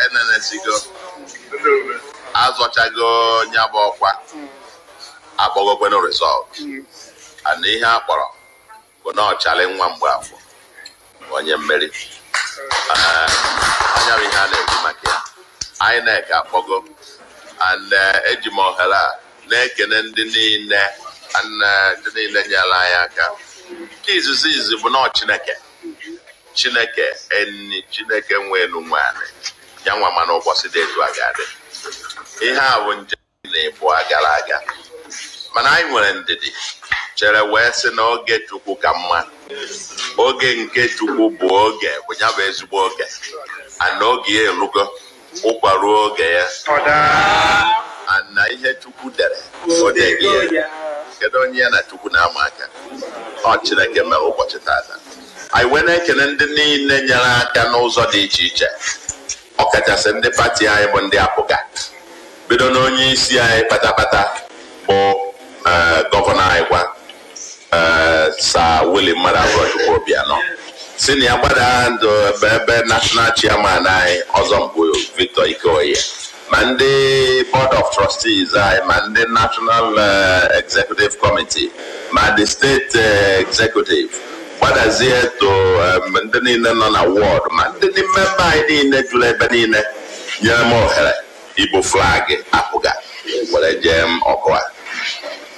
enenesigo azọchago nyabụ ọkwa akpọgokwenụ resọlt ana ihe akpọrọ bụ na ọchali nwa Mgbafọ onye mmeri anya bụ ihe a na-ekwu maka ya anyị na-eke akpọgo and eji m ohere a na-ekene ndị niile nyere anyị aka nke izizi bụ na Chineke nwee enu nwaanyị ya nwa mana ụbọchị dị etu a ga-adị ihe a bụ nje na-ebu gara aga mana anyị nwere ndidi chere wee sị na oge Chukwu ka mma oge nke Chukwu bụ oge bụ ya bụ ezigbo oge ana oge ya elugo ụkwa ruo oge ya ana ihe Chukwu dere odeghị ya kedu onye ya na Chukwu na-ama aka ọ Chineke mere ụbọchị tata anyị wee na-ekele ndị niile nyere aka n'ụzọ dị iche iche ọkachasị ndị pati anyị bụ ndị apụga bido n'onye isi anyị kpatakpata bụ gọvanọ anyị gwa Sir Willie Mmadụ Obianọ si na ya gbada ndụ ebe national chairman anyị ọzọ mbụ Victor Ikeoye ma ndị board of trustees anyị ma ndị national executive committee ma ndị state executive gbadazie to ndị niile nọ na ward ma ndị member anyị niile jụrụ ebe niile nyere m ohere ibu flag apụga were jee m ọkụ a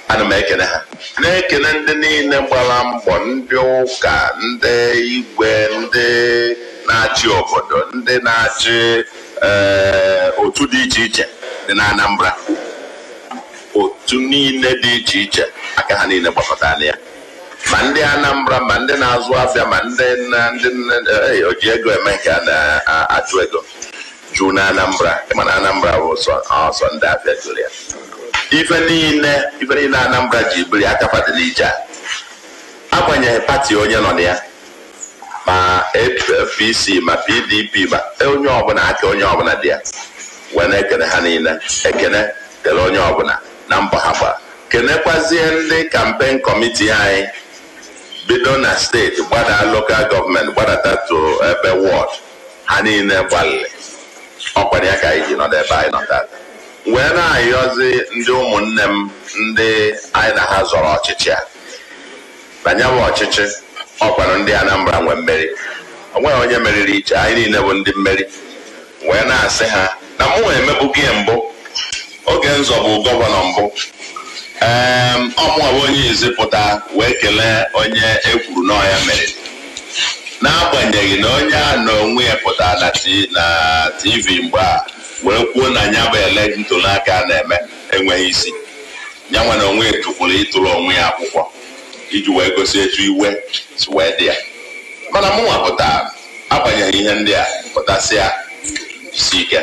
ana m ekene ha na-ekene ndị niile gbara mbọ ndị ụka ndị igwe ndị na-achị obodo ndị na-achị otu dị iche iche dị na Anambra otu niile dị iche iche aka ha niile gbakọtara ya ma ndị Anambra ma ndị na-azụ afịa ma ndị oji ego eme nke a na-achụ ego jụ na Anambra mana Anambra bụ ọsọ ndị afịa jụrụ ya ife niile Anambra ji biri aka fadịla ije agbanyeghị pati onye nọ na ya ma APC ma PDP ma onye ọbụla aka onye ọbụla dị ya wee na-ekene ha niile ekene dere onye ọbụla na mbọ ha gbara kenekwazie ndị kampen kọmiti anyị bido na steeti gbada lokal gọọmenti gbadata to ebe wọd ha niile gbalịrị ọkwanye ya ka anyị ji nọdụ ebe anyị nọ tata wee na-ayọzi ndị ụmụnne m ndị anyị na ha zọrọ ọchịchị a banyewe ọchịchị ọkwanụ ndị Anambra nwe mmeri onweghị onye meriri iche anyị niile bụ ndị mmeri wee na-asị ha na mụ emebughị mbụ oge nzọbụ gọvanọ mbụ ọmụwa bụ onye izipụta wee kelee onye ekwuru n'ọya meriri n'agbanyeghị na onye a na onwe ya pụtara na TV mgbe a wee kwuo na ya bụ ele ntụliaka na-eme enweghị isi ya nwa na onwe tukwuru ịtụrụ onwe ya akwụkwọ iji wee gosi etu iwe si wee dị ya mana mụnwa pụtara agbanyeghị ihe ndị a pụtasịa isi ike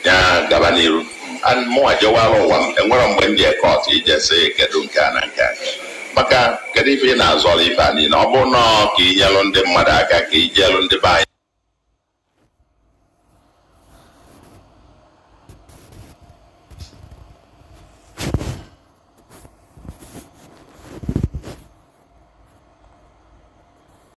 ya gaba n'iru mụnwa jewara ụwa m enwere mgbe m ji eke ọtụ ije sị kedu nke a na nke a maka kedu ife ị na-azọrọ ife a niile ọ bụrụ na ka inyelụ ndị mmadụ aka ka ijelu ndị be anyị